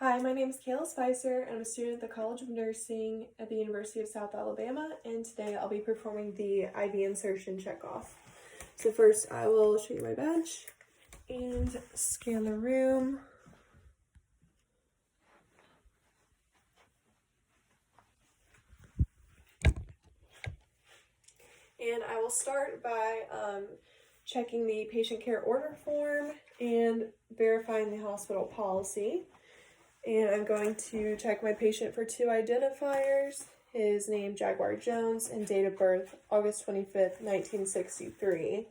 Hi, my name is Kayla Spicer, and I'm a student at the College of Nursing at the University of South Alabama, and today I'll be performing the IV Insertion Check Off. So first I will show you my badge and scan the room. And I will start by checking the patient care order form and verifying the hospital policy. And I'm going to check my patient for two identifiers, his name Jaguar Jones and date of birth August 25th, 1963.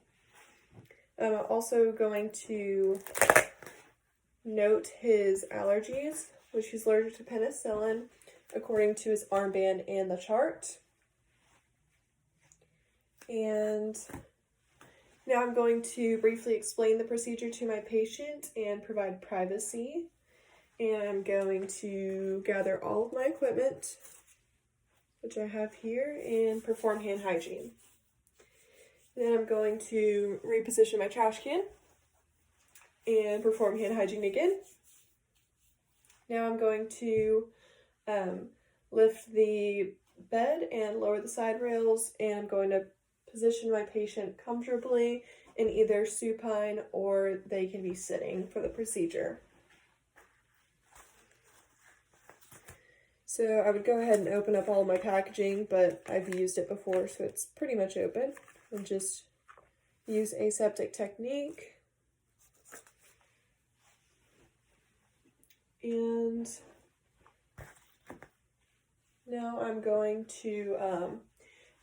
I'm also going to note his allergies, which he's allergic to penicillin according to his armband and the chart. And now I'm going to briefly explain the procedure to my patient and provide privacy. And I'm going to gather all of my equipment, which I have here, and perform hand hygiene. Then I'm going to reposition my trash can and perform hand hygiene again. Now I'm going to lift the bed and lower the side rails, and I'm going to position my patient comfortably in either supine or they can be sitting for the procedure. So I would go ahead and open up all my packaging, but I've used it before, so it's pretty much open. And just use aseptic technique. And now I'm going to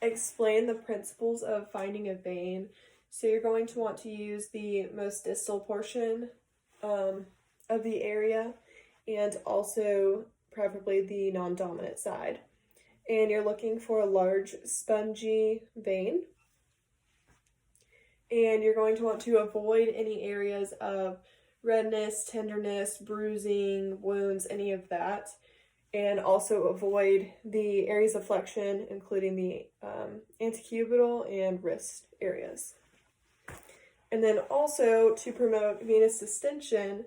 explain the principles of finding a vein. So you're going to want to use the most distal portion of the area, and also preferably the non-dominant side. And you're looking for a large spongy vein. And you're going to want to avoid any areas of redness, tenderness, bruising, wounds, any of that. And also avoid the areas of flexion, including the antecubital and wrist areas. And then also, to promote venous distension,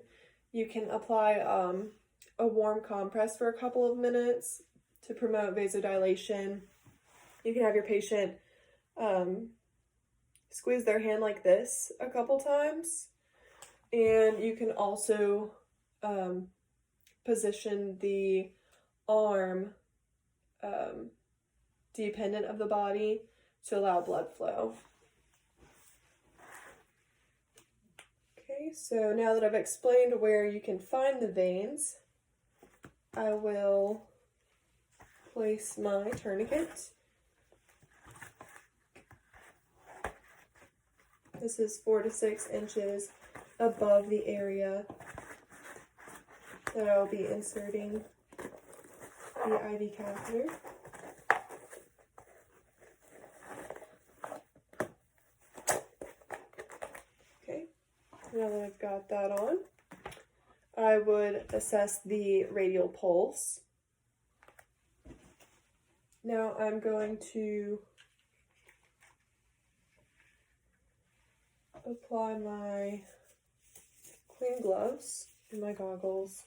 you can apply a warm compress for a couple of minutes to promote vasodilation. You can have your patient squeeze their hand like this a couple times, and you can also position the arm dependent of the body to allow blood flow. Okay, so now that I've explained where you can find the veins, I will place my tourniquet. This is 4 to 6 inches above the area that I will be inserting the IV catheter. Okay, now that I've got that on, I would assess the radial pulse. Now I'm going to apply my clean gloves and my goggles.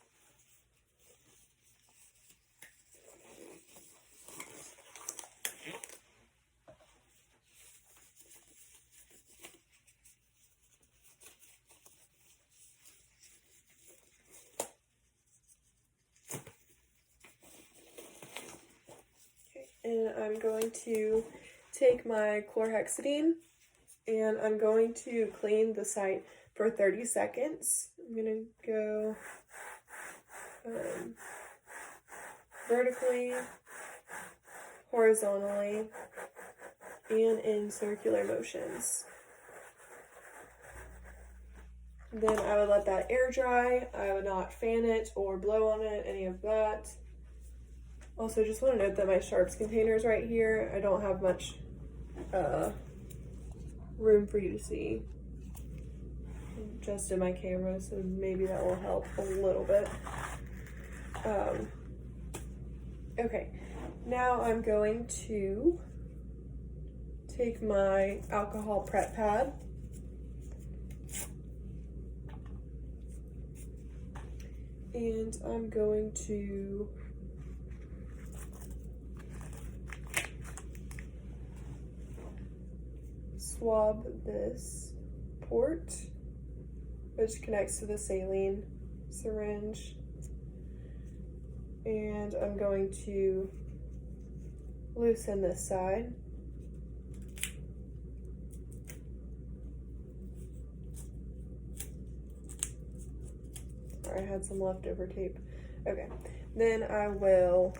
And I'm going to take my chlorhexidine and I'm going to clean the site for 30 seconds. I'm going to go vertically, horizontally, and in circular motions. Then I would let that air dry. I would not fan it or blow on it, any of that. Also, just want to note that my sharps container is right here. I don't have much room for you to see just in my camera, so maybe that will help a little bit. Okay, now I'm going to take my alcohol prep pad And I'm going to swab this port, which connects to the saline syringe. And I'm going to loosen this side. I had some leftover tape. Okay, then I will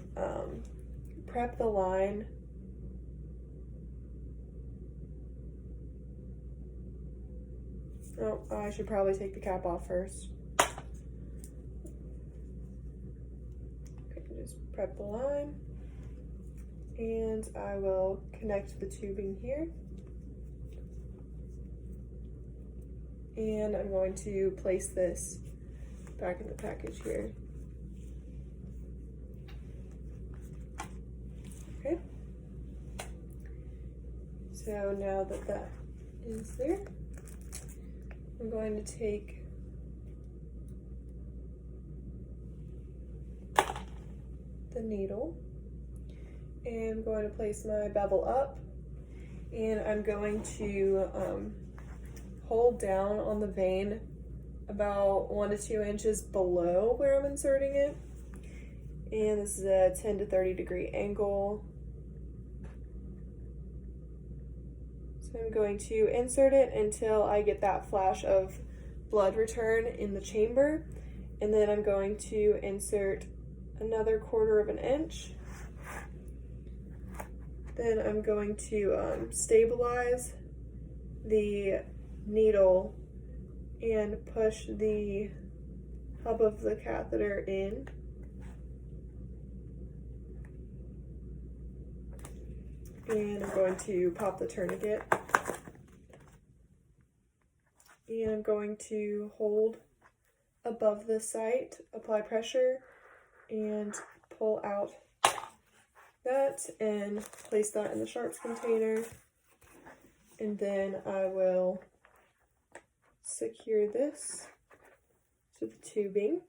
prep the line. Oh, I should probably take the cap off first. Okay, just prep the line. And I will connect the tubing here. And I'm going to place this back in the package here. Okay. So now that that is there, I'm going to take the needle and I'm going to place my bevel up, and I'm going to hold down on the vein about 1 to 2 inches below where I'm inserting it. And this is a 10 to 30 degree angle. So I'm going to insert it until I get that flash of blood return in the chamber. And then I'm going to insert another 1/4 of an inch. Then I'm going to stabilize the needle and push the hub of the catheter in. And I'm going to pop the tourniquet. And I'm going to hold above the site, apply pressure, and pull out that and place that in the sharps container. And then I will secure this to the tubing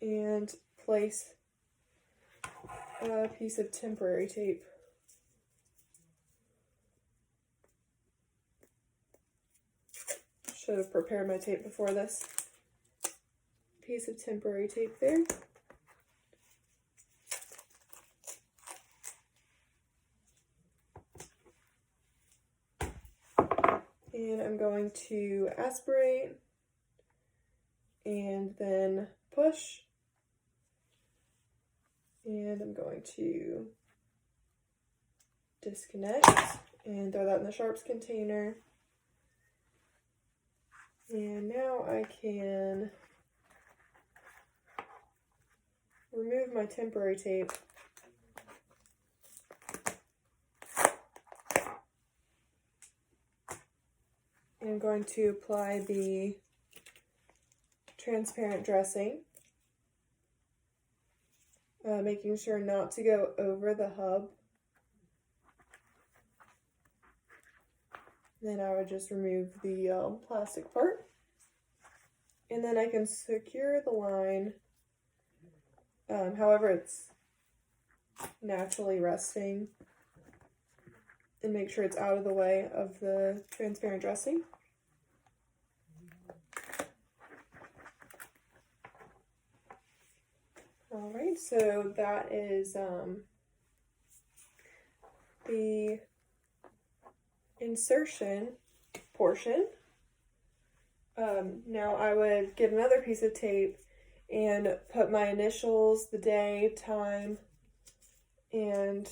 and place a piece of temporary tape. Should have prepared my tape before this. Piece of temporary tape there. And I'm going to aspirate and then push. And I'm going to disconnect and throw that in the sharps container. And now I can remove my temporary tape. I'm going to apply the transparent dressing, making sure not to go over the hub. Then I would just remove the plastic part. And then I can secure the line however it's naturally resting, and make sure it's out of the way of the transparent dressing. Alright, so that is the insertion portion. Now I would get another piece of tape and put my initials, the day, time, and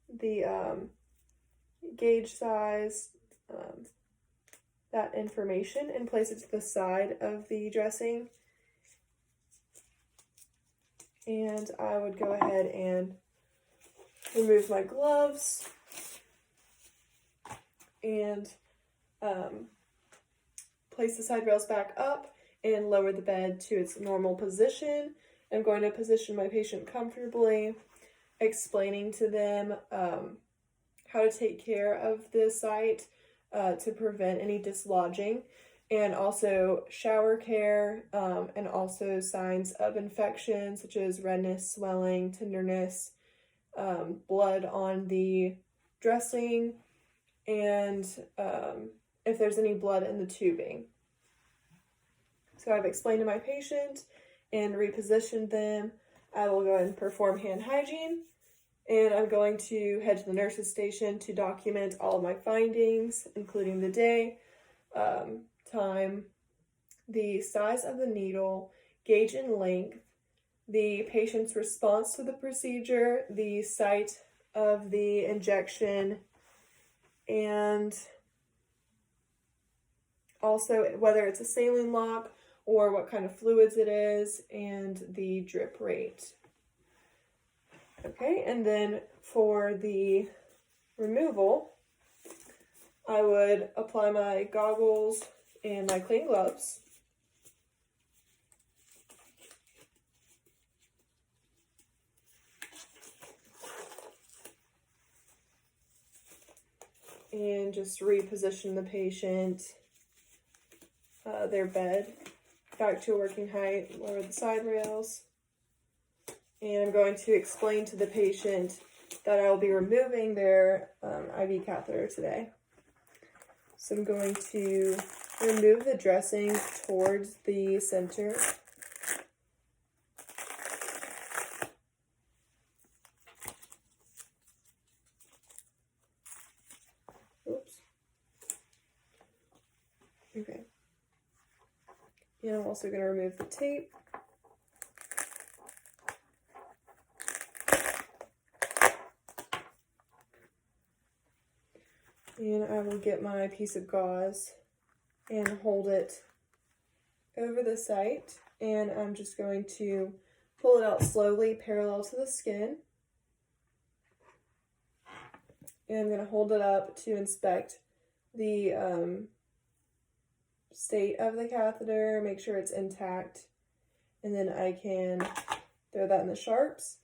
the gauge size, that information, and place it to the side of the dressing. And I would go ahead and remove my gloves and place the side rails back up and lower the bed to its normal position. I'm going to position my patient comfortably, explaining to them how to take care of the site to prevent any dislodging. and also shower care, and also signs of infection such as redness, swelling, tenderness, blood on the dressing, and if there's any blood in the tubing. So I've explained to my patient and repositioned them. I will go ahead and perform hand hygiene, and I'm going to head to the nurse's station to document all of my findings, including the day, time, the size of the needle, gauge and length, the patient's response to the procedure, the site of the injection, and also whether it's a saline lock or what kind of fluids it is, and the drip rate. Okay, and then for the removal, I would apply my goggles and my clean gloves. And just reposition the patient, their bed, back to a working height, lower the side rails. And I'm going to explain to the patient that I will be removing their IV catheter today. So I'm going to remove the dressing towards the center. Oops. Okay. And I'm also going to remove the tape. And I will get my piece of gauze and hold it over the site. And I'm just going to pull it out slowly, parallel to the skin. And I'm going to hold it up to inspect the state of the catheter, make sure it's intact. And then I can throw that in the sharps.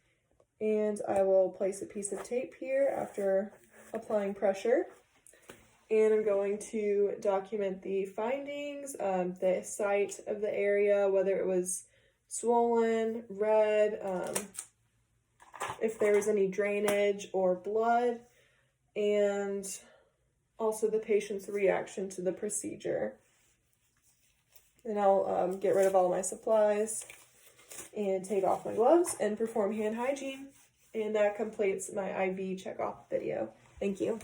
And I will place a piece of tape here after applying pressure. And I'm going to document the findings, the site of the area, whether it was swollen, red, if there was any drainage or blood, and also the patient's reaction to the procedure. And I'll get rid of all my supplies and take off my gloves and perform hand hygiene. And that completes my IV check-off video. Thank you.